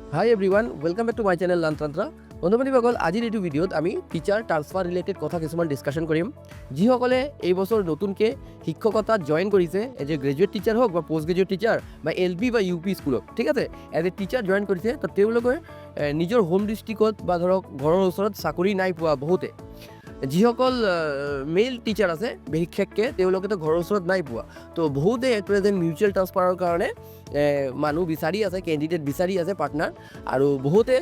Hi everyone, welcome back to my channel Lantantra. বন্ধুবান্ধৱীসকল আজিৰ এইটো ভিডিঅ'ত আমি টিচাৰ ট্ৰান্সফাৰ ৰিলেটেড কথা কিছুমান ডিছকাশ্যন কৰিম যিসকলে এই বছৰ নতুনকৈ শিক্ষকতাত জইন কৰিছে এজ এ গ্ৰেজুৱেট টিচাৰ হওক বা পষ্ট গ্ৰেজুৱেট টিচাৰ বা LP বা UP স্কুলত ঠিক আছে এজ এ টিচাৰ জইন কৰিছে তো তেওঁলোকে নিজৰ হোম ডিষ্ট্ৰিক্টত বা ধৰক ঘৰৰ ওচৰত চাকৰি নাই পোৱা বহুতে যিসকল মেইল টিচাৰ আছে বিশেষকৈ তেওঁলোকেতো ঘৰৰ ওচৰত নাই পোৱা তো বহুতে এট প্ৰেজেণ্ট মিউচুৱেল ট্ৰান্সফাৰৰ কাৰণে মানুহ বিচাৰি আছে কেণ্ডিডেট বিচাৰি আছে পাৰ্টনাৰ আৰু বহুতে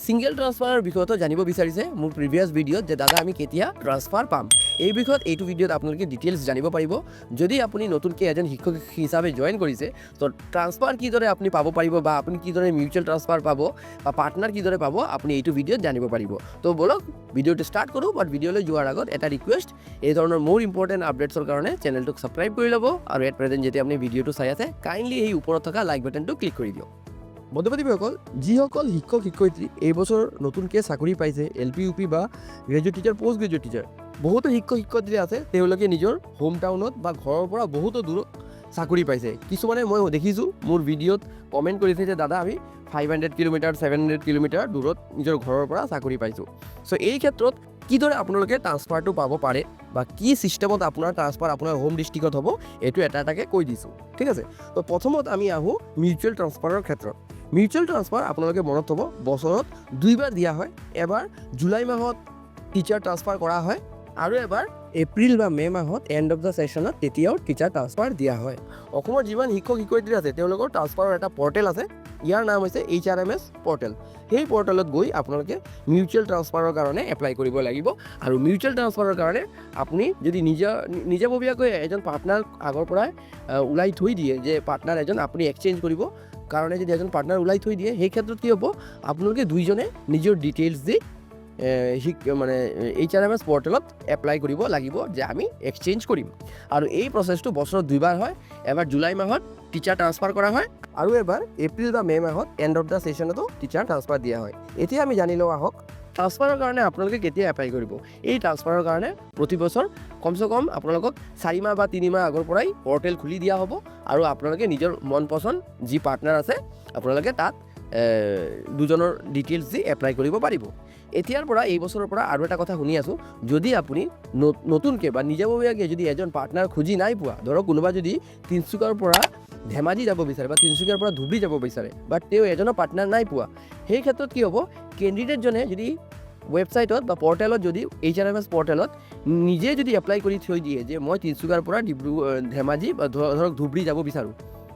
ছিংগল ট্ৰান্সফাৰৰ বিষয়তো জানিব বিচাৰিছে মোৰ প্ৰিভিয়াছ ভিডিঅ'ত যে দাদা আমি কেতিয়া ট্ৰান্সফাৰ পাম এই বিষয়ত এইটো ভিডিঅ'ত আপোনালোকে ডিটেইলছ জানিব পাৰিব যদি আপুনি নতুনকৈ এজন শিক্ষক হিচাপে জইন কৰিছে তো ট্ৰান্সফাৰ কিদৰে আপুনি পাব পাৰিব বা আপুনি কিদৰে মিউচুৱেল ট্ৰান্সফাৰ পাব বা পাৰ্টনাৰ কিদৰে পাব আপুনি এইটো ভিডিঅ'ত জানিব পাৰিব তো বলক ভিডিঅ'টো ষ্টাৰ্ট কৰোঁ বাট ভিডিঅ'লৈ যোৱাৰ আগত এটা ৰিকুৱেষ্ট এই ধৰণৰ মোৰ ইম্পৰ্টেণ্ট আপডেটছৰ কাৰণে চেনেলটোক ছাবস্ক্ৰাইব কৰি ল'ব আৰু এট প্ৰেজেণ্ট যেতিয়া আপুনি ভিডিঅ'টো চাই আছে কাইণ্ডলি এই ওপৰত থকা লাইক বাটনটো ক্লিক কৰি দিয়ক বন্ধুবান্ধৱীসকল যিসকল শিক্ষক শিক্ষয়িত্ৰী এই বছৰ নতুনকৈ চাকৰি পাইছে LP UP বা graduate teacher post graduate teacher বহুতো শিক্ষক শিক্ষয়িত্ৰী আছে তেওঁলোকে নিজৰ হোম টাউনত বা ঘৰৰ পৰা বহুতো দূৰত চাকৰি পাইছে কিছুমানে মই দেখিছোঁ মোৰ ভিডিঅ'ত কমেণ্ট কৰিছে যে দাদা আমি 500 কিলোমিটাৰ 700 কিলোমিটাৰ দূৰত নিজৰ ঘৰৰ পৰা চাকৰি পাইছোঁ চ' এই ক্ষেত্ৰত কিদৰে আপোনালোকে ট্ৰান্সফাৰটো পাব পাৰে বা কি ছিষ্টেমত আপোনাৰ ট্ৰান্সফাৰ আপোনাৰ হোম ডিষ্ট্ৰিক্টত হ'ব এইটো এটা এটাকৈ কৈ দিছোঁ ঠিক আছে তো প্ৰথমত আমি আহোঁ মিউচুৱেল ট্ৰান্সফাৰৰ ক্ষেত্ৰত মিউচুৱেল ট্ৰান্সফাৰ আপোনালোকে মনত থ'ব বছৰত দুইবাৰ দিয়া হয় এবাৰ জুলাই মাহত টিচাৰ ট্ৰান্সফাৰ কৰা হয় আৰু এবাৰ এপ্ৰিল বা মে' মাহত এণ্ড অফ দ্য ছেশ্যনত তেতিয়াও টিচাৰ ট্ৰান্সফাৰ দিয়া হয় অসমৰ যিমান শিক্ষক শিক্ষয়িত্ৰী আছে তেওঁলোকৰ ট্ৰান্সফাৰৰ এটা পৰ্টেল আছে ইয়াৰ নাম হৈছে HRMS পৰ্টেল সেই পৰ্টেলত গৈ আপোনালোকে মিউচুৱেল ট্ৰান্সফাৰৰ কাৰণে এপ্লাই কৰিব লাগিব আৰু মিউচুৱেল ট্ৰান্সফাৰৰ কাৰণে আপুনি যদি নিজাববীয়াকৈ এজন পাৰ্টনাৰ আগৰ পৰাই ওলাই থৈ দিয়ে যে পাৰ্টনাৰ এজন আপুনি এক্সচেঞ্জ কৰিব কাৰণে যদি এজন পাৰ্টনাৰ ওলাই থৈ দিয়ে সেই ক্ষেত্ৰত কি হ'ব আপোনালোকে দুইজনে নিজৰ ডিটেইলছ দি মানে HRMS পৰ্টেলত এপ্লাই কৰিব লাগিব যে আমি এক্সচেঞ্জ কৰিম আৰু এই প্ৰচেছটো বছৰত দুইবাৰ হয় এবাৰ জুলাই মাহত টিচাৰ ট্ৰান্সফাৰ কৰা হয় আৰু এবাৰ এপ্ৰিল বা মে' মাহত এণ্ড অফ দ্য ছেশ্যনতো টিচাৰ ট্ৰান্সফাৰ দিয়া হয় এতিয়া আমি জানি লওঁ আহক ট্ৰান্সফাৰৰ কাৰণে আপোনালোকে কেতিয়া এপ্লাই কৰিব এই ট্ৰান্সফাৰৰ কাৰণে প্ৰতি বছৰ কমচে কম আপোনালোকক 4 মাহ বা 3 মাহ আগৰ পৰাই পৰ্টেল খুলি দিয়া হ'ব আৰু আপোনালোকে নিজৰ মন পচন্দ যি পাৰ্টনাৰ আছে আপোনালোকে তাত দুজনৰ ডিটেইলছ দি এপ্লাই কৰিব পাৰিব এতিয়াৰ পৰা এই বছৰৰ পৰা আৰু এটা কথা শুনি আছোঁ যদি আপুনি নতুনকৈ বা নিজাববীয়াকৈ যদি এজন পাৰ্টনাৰ খুজি নাই পোৱা ধৰক কোনোবা যদি তিনিচুকীয়াৰ পৰা ধেমাজি যাব বিচাৰে বা তিনিচুকীয়াৰ পৰা ধুবুৰী যাব বিচাৰে বাট তেওঁ এজনৰ পাৰ্টনাৰ নাই পোৱা সেই ক্ষেত্ৰত কি হ'ব কেণ্ডিডেটজনে যদি ৱেবছাইটত বা পৰ্টেলত যদি HRMS পৰ্টেলত নিজে যদি এপ্লাই কৰি থৈ দিয়ে যে মই তিনিচুকীয়াৰ পৰা ধেমাজি বা ধৰক ধুবুৰী যাব বিচাৰোঁ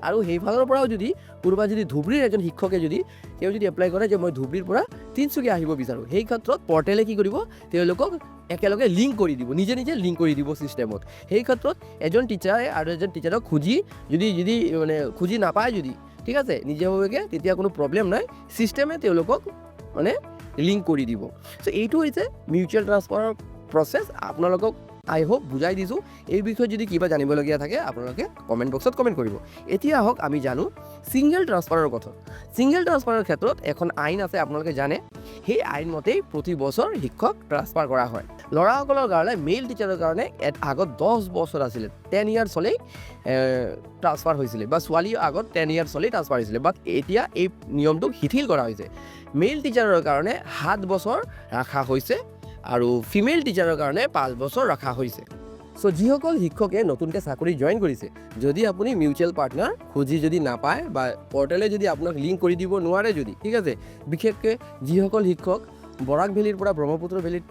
আৰু সেইফালৰ পৰাও যদি কোনোবা যদি ধুবুৰীৰ এজন শিক্ষকে যদি তেওঁ যদি এপ্লাই কৰে যে মই ধুবুৰীৰ পৰা তিনিচুকীয়া আহিব বিচাৰোঁ সেই ক্ষেত্ৰত পৰ্টেলে কি কৰিব তেওঁলোকক একেলগে লিংক কৰি দিব নিজে লিংক কৰি দিব ছিষ্টেমত সেই ক্ষেত্ৰত এজন টিচাৰে আৰু এজন টিচাৰক খুজি মানে খুজি নাপায় যদি ঠিক আছে নিজাববীয়াকৈ তেতিয়া কোনো প্ৰব্লেম নাই ছিষ্টেমে তেওঁলোকক মানে লিংক কৰি দিব চ' এইটো হৈছে মিউচুৱেল ট্ৰান্সফাৰৰ প্ৰচেছ আপোনালোকক আই হোপ বুজাই দিছোঁ এই বিষয়ে যদি কিবা জানিবলগীয়া থাকে আপোনালোকে কমেণ্ট বক্সত কমেণ্ট কৰিব এতিয়া আহক আমি জানো ছিংগল ট্ৰান্সফাৰৰ কথা ছিংগল ট্ৰান্সফাৰৰ ক্ষেত্ৰত এখন আইন আছে আপোনালোকে জানে সেই আইন মতেই প্ৰতি বছৰ শিক্ষক ট্ৰান্সফাৰ কৰা হয় ল'ৰাসকলৰ কাৰণে মেইল টিচাৰৰ কাৰণে আগত 10 বছৰ আছিলে 10 ইয়াৰ্ছ হ'লেই ট্ৰান্সফাৰ হৈছিলে বা ছোৱালীৰ আগত 10 ইয়াৰ্ছ হ'লেই ট্ৰান্সফাৰ হৈছিলে বাট এতিয়া এই নিয়মটোক শিথিল কৰা হৈছে মেইল টিচাৰৰ কাৰণে 7 বছৰ ৰখা হৈছে আৰু ফিমেল টিচাৰৰ কাৰণে 5 বছৰ ৰখা হৈছে চ' যিসকল শিক্ষকে নতুনকৈ চাকৰি জইন কৰিছে যদি আপুনি মিউচুৱেল পাৰ্টনাৰ খুজি যদি নাপায় বা পৰ্টেলে যদি আপোনাক লিংক কৰি দিব নোৱাৰে যদি ঠিক আছে বিশেষকৈ যিসকল শিক্ষক বৰাক ভেলীৰ পৰা ব্ৰহ্মপুত্ৰ ভেলীত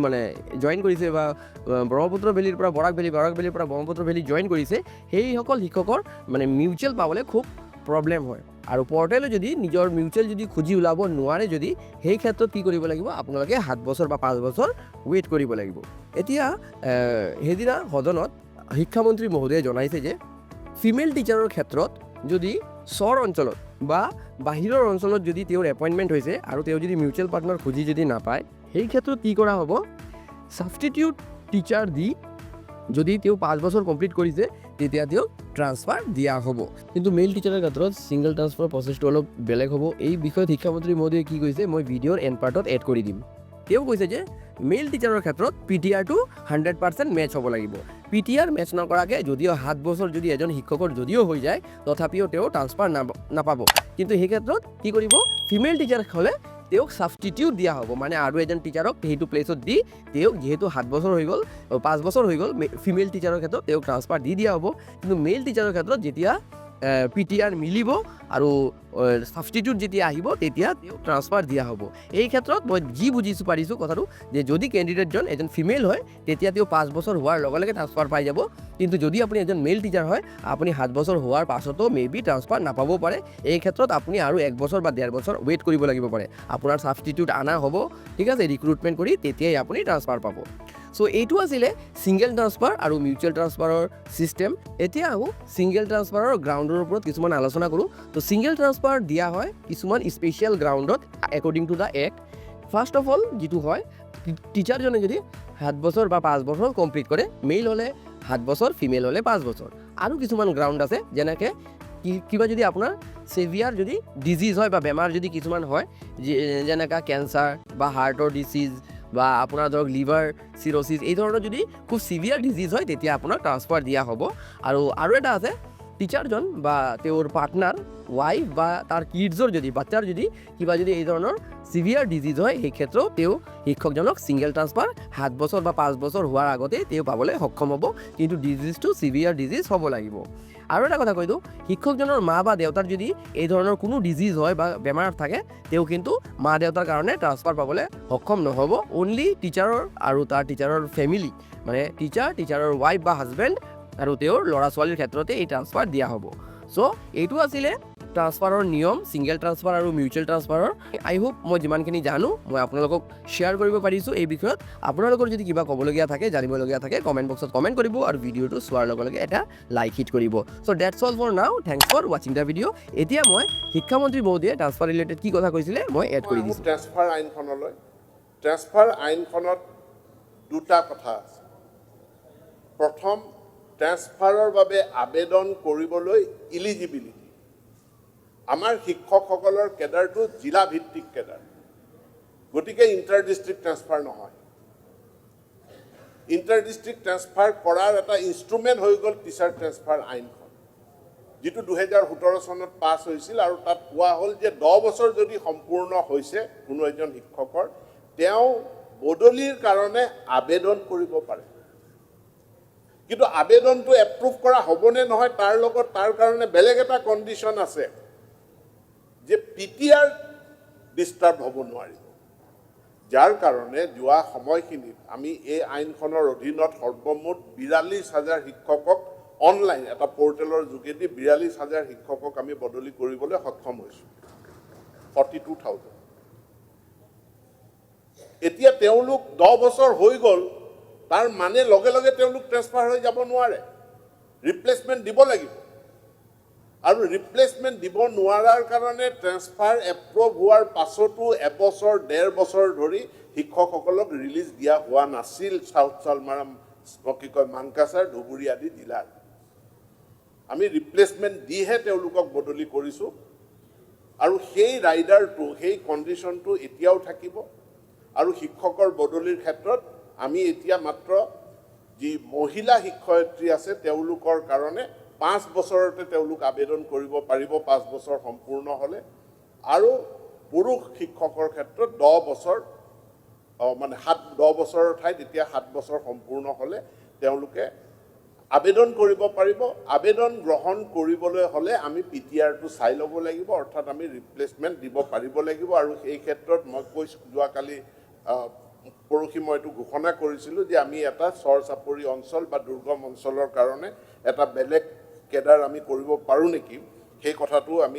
মানে জইন কৰিছে বা ব্ৰহ্মপুত্ৰ ভেলীৰ পৰা বৰাক ভেলীৰ পৰা ব্ৰহ্মপুত্ৰ ভেলী জইন কৰিছে সেইসকল শিক্ষকৰ মানে মিউচুৱেল পাবলৈ খুব প্ৰব্লেম হয় আৰু পৰ্টেলে যদি নিজৰ মিউচুৱেল যদি খুজি ওলাব নোৱাৰে যদি সেই ক্ষেত্ৰত কি কৰিব লাগিব আপোনালোকে 7 বছৰ বা 5 বছৰ ৱেইট কৰিব লাগিব এতিয়া সেইদিনা সদনত শিক্ষামন্ত্ৰী মহোদয়ে জনাইছে যে ফিমেল টিচাৰৰ ক্ষেত্ৰত যদি চৰ অঞ্চলত বা বাহিৰৰ অঞ্চলত যদি তেওঁৰ এপইণ্টমেণ্ট হৈছে আৰু তেওঁ যদি মিউচুৱেল পাৰ্টনাৰ খুজি যদি নাপায় সেই ক্ষেত্ৰত কি কৰা হ'ব ছাবষ্টিটিউট টিচাৰ দি যদি তেওঁ 5 বছৰ কমপ্লিট কৰিছে তেতিয়া তেওঁ ট্ৰান্সফাৰ দিয়া হ'ব কিন্তু মেইল টিচাৰৰ ক্ষেত্ৰত ছিংগল ট্ৰান্সফাৰ প্ৰচেছটো অলপ বেলেগ হ'ব এই বিষয়ত শিক্ষামন্ত্ৰী মহোদয়ে কি কৈছে মই ভিডিঅ'ৰ এণ্ড পাৰ্টত এড কৰি দিম তেওঁ কৈছে যে মেল টিচাৰৰ ক্ষেত্ৰত PTR-টো 100% মেচ হ'ব লাগিব। PTR মেচ নকৰাকৈ যদিও 7 বছৰ যদি এজন শিক্ষকৰ যদিও হৈ যায় তথাপিও তেওঁ ট্ৰান্সফাৰ নাপাব। কিন্তু সেই ক্ষেত্ৰত কি কৰিব, ফিমেল টিচাৰ হ'লে তেওঁক ছাবষ্টিটিউট দিয়া হ'ব, মানে আৰু এজন টিচাৰক সেইটো প্লেচত দি তেওঁক যিহেতু 7 বছৰ হৈ গ'ল 5 বছৰ হৈ গ'ল ফিমেল টিচাৰৰ ক্ষেত্ৰত তেওঁক ট্ৰান্সফাৰ দি দিয়া হ'ব। কিন্তু মেল টিচাৰৰ ক্ষেত্ৰত যেতিয়া PTR মিলিব আৰু ছাবষ্টিটিউট যেতিয়া আহিব তেতিয়া তেওঁক ট্ৰান্সফাৰ দিয়া হ'ব। এই ক্ষেত্ৰত মই যি বুজিছোঁ পাৰিছোঁ কথাটো যে যদি কেণ্ডিডেটজন এজন ফিমেল হয় তেতিয়া তেওঁ 5 বছৰ হোৱাৰ লগে লগে ট্ৰান্সফাৰ পাই যাব। কিন্তু যদি আপুনি এজন মেল টিচাৰ হয় আপুনি 7 বছৰ হোৱাৰ পাছতো মেবি ট্ৰান্সফাৰ নাপাবও পাৰে। এই ক্ষেত্ৰত আপুনি আৰু 1 বছৰ বা 1.5 বছৰ ৱেইট কৰিব লাগিব পাৰে। আপোনাৰ ছাবষ্টিটিউট আনা হ'ব, ঠিক আছে, ৰিক্ৰুটমেণ্ট কৰি তেতিয়াই আপুনি ট্ৰান্সফাৰ পাব। চ' এইটো আছিলে ছিংগল ট্ৰান্সফাৰ আৰু মিউচুৱেল ট্ৰান্সফাৰৰ ছিষ্টেম। এতিয়া আহোঁ ছিংগল ট্ৰান্সফাৰৰ গ্ৰাউণ্ডৰ ওপৰত কিছুমান আলোচনা কৰোঁ। তো ছিংগল ট্ৰান্সফাৰ দিয়া হয় কিছুমান স্পেচিয়েল গ্ৰাউণ্ডত according to the act. First of all যিটো হয় টিচাৰজনে যদি 7 বছৰ বা 5 বছৰ কমপ্লিট কৰে, মেইল হ'লে 7 বছৰ, ফিমেল হ'লে 5 বছৰ। আৰু কিছুমান গ্ৰাউণ্ড আছে যেনেকৈ কিবা যদি আপোনাৰ ছেভিয়াৰ যদি ডিজিজ হয় বা বেমাৰ যদি কিছুমান হয় যেনেকৈ কেঞ্চাৰ বা হাৰ্টৰ ডিজিজ বা আপোনাৰ ধৰক লিভাৰ চিৰ'চিছ এই ধৰণৰ যদি খুব চিভিয়াৰ ডিজিজ হয় তেতিয়া আপোনাক ট্ৰান্সফাৰ দিয়া হ'ব। আৰু এটা আছে টিচাৰজন বা তেওঁৰ পাৰ্টনাৰ ৱাইফ বা তাৰ কিডছৰ যদি বাচ্চাৰ যদি কিবা যদি এই ধৰণৰ চিভিয়াৰ ডিজিজ হয় সেই ক্ষেত্ৰত তেওঁ শিক্ষকজনক ছিংগল ট্ৰান্সফাৰ 7 বছৰ বা 5 বছৰ হোৱাৰ আগতে তেওঁ পাবলৈ সক্ষম হ'ব, কিন্তু ডিজিজটো চিভিয়াৰ ডিজিজ হ'ব লাগিব। আৰু এটা কথা কৈ দিওঁ, শিক্ষকজনৰ মা বা দেউতাৰ যদি এই ধৰণৰ কোনো ডিজিজ হয় বা বেমাৰ থাকে তেওঁ কিন্তু মা দেউতাৰ কাৰণে ট্ৰান্সফাৰ পাবলৈ সক্ষম নহ'ব। অনলি টিচাৰৰ আৰু তাৰ টিচাৰৰ ফেমিলি মানে টিচাৰৰ ৱাইফ বা হাজবেণ্ড আৰু তেওঁৰ ল'ৰা ছোৱালীৰ ক্ষেত্ৰতে এই ট্ৰান্সফাৰ দিয়া হ'ব। চ' এইটো আছিলে ট্ৰান্সফাৰৰ নিয়ম, ছিংগল ট্ৰান্সফাৰ আৰু মিউচুৱেল ট্ৰান্সফাৰৰ। আই হোপ মই যিমানখিনি জানো মই আপোনালোকক শ্বেয়াৰ কৰিব পাৰিছোঁ এই বিষয়ত। আপোনালোকৰ যদি কিবা ক'বলগীয়া থাকে, জানিবলগীয়া থাকে কমেণ্ট বক্সত কমেণ্ট কৰিব আৰু ভিডিঅ'টো চোৱাৰ লগে লগে এটা লাইক হিট কৰিব। চ' ডেটছ অল ফৰ নাও, থেংকছ ফৰ ৱাচিং দ্য ভিডিঅ'। এতিয়া মই শিক্ষামন্ত্ৰী মহোদয়ে ট্ৰান্সফাৰ ৰিলেটেড কি কথা কৈছিলে মই এড কৰি দিছোঁ। ট্ৰান্সফাৰ আইনখনলৈ, ট্ৰান্সফাৰ আইনখনত দুটা কথা আছে। প্ৰথম, ট্ৰান্সফাৰৰ বাবে আবেদন কৰিবলৈ ইলিজিবিলিটি। আমাৰ শিক্ষকসকলৰ কেডাৰটো জিলা ভিত্তিক কেডাৰ, গতিকে ইণ্টাৰ ডিষ্ট্ৰিক্ট ট্ৰান্সফাৰ নহয়। ইণ্টাৰ ডিষ্ট্ৰিক্ট ট্ৰান্সফাৰ কৰাৰ এটা ইনষ্ট্ৰুমেণ্ট হৈ গ'ল টিচাৰ ট্ৰান্সফাৰ আইনখন, যিটো 2017 চনত পাছ হৈছিল। আৰু তাত কোৱা হ'ল যে 10 বছৰ যদি সম্পূৰ্ণ হৈছে কোনো এজন শিক্ষকৰ, তেওঁ বদলিৰ কাৰণে আবেদন কৰিব পাৰে। কিন্তু আবেদনটো এপ্ৰুভ কৰা হ'বনে নহয় তাৰ কাৰণে বেলেগ এটা কণ্ডিশ্যন আছে যে PTR ডিষ্টাৰ্ব হ'ব নোৱাৰিব। যাৰ কাৰণে যোৱা সময়খিনিত আমি এই আইনখনৰ অধীনত সৰ্বমুঠ 42,000 শিক্ষকক অনলাইন এটা পৰ্টেলৰ যোগেদি 42,000 শিক্ষকক আমি বদলি কৰিবলৈ সক্ষম হৈছোঁ, 42,000। এতিয়া তেওঁলোক 10 বছৰ হৈ গ'ল, তাৰ মানে লগে লগে তেওঁলোক ট্ৰান্সফাৰ হৈ যাব নোৱাৰে, ৰিপ্লেচমেণ্ট দিব লাগিব। আৰু ৰিপ্লেচমেণ্ট দিব নোৱাৰাৰ কাৰণে ট্ৰান্সফাৰ এপ্ৰুভ হোৱাৰ পাছতো এবছৰ 1.5 বছৰ ধৰি শিক্ষকসকলক ৰিলিজ দিয়া হোৱা নাছিল চাউথ চালমাৰা, মানকাছাৰ, ধুবুৰী আদি জিলাৰ। আমি ৰিপ্লেচমেণ্ট দিহে তেওঁলোকক বদলি কৰিছোঁ। আৰু সেই ৰাইডাৰটো, সেই কণ্ডিশ্যনটো এতিয়াও থাকিব। আৰু শিক্ষকৰ বদলিৰ ক্ষেত্ৰত আমি এতিয়া মাত্ৰ যি মহিলা শিক্ষয়িত্ৰী আছে তেওঁলোকৰ কাৰণে 5 বছৰতে তেওঁলোক আবেদন কৰিব পাৰিব, 5 বছৰ সম্পূৰ্ণ হ'লে। আৰু পুৰুষ শিক্ষকৰ ক্ষেত্ৰত 10 বছৰ মানে 10 বছৰৰ ঠাইত এতিয়া 7 বছৰ সম্পূৰ্ণ হ'লে তেওঁলোকে আবেদন কৰিব পাৰিব। আবেদন গ্ৰহণ কৰিবলৈ হ'লে আমি PTRটো চাই ল'ব লাগিব, অৰ্থাৎ আমি ৰিপ্লেচমেণ্ট দিব পাৰিব লাগিব। আৰু সেই ক্ষেত্ৰত মই কৈছোঁ, যোৱাকালি পৰহি মই এইটো ঘোষণা কৰিছিলোঁ যে আমি এটা চৰ চাপৰি অঞ্চল বা দুৰ্গম অঞ্চলৰ কাৰণে এটা বেলেগ কেডাৰ আমি কৰিব পাৰোঁ নেকি, সেই কথাটো আমি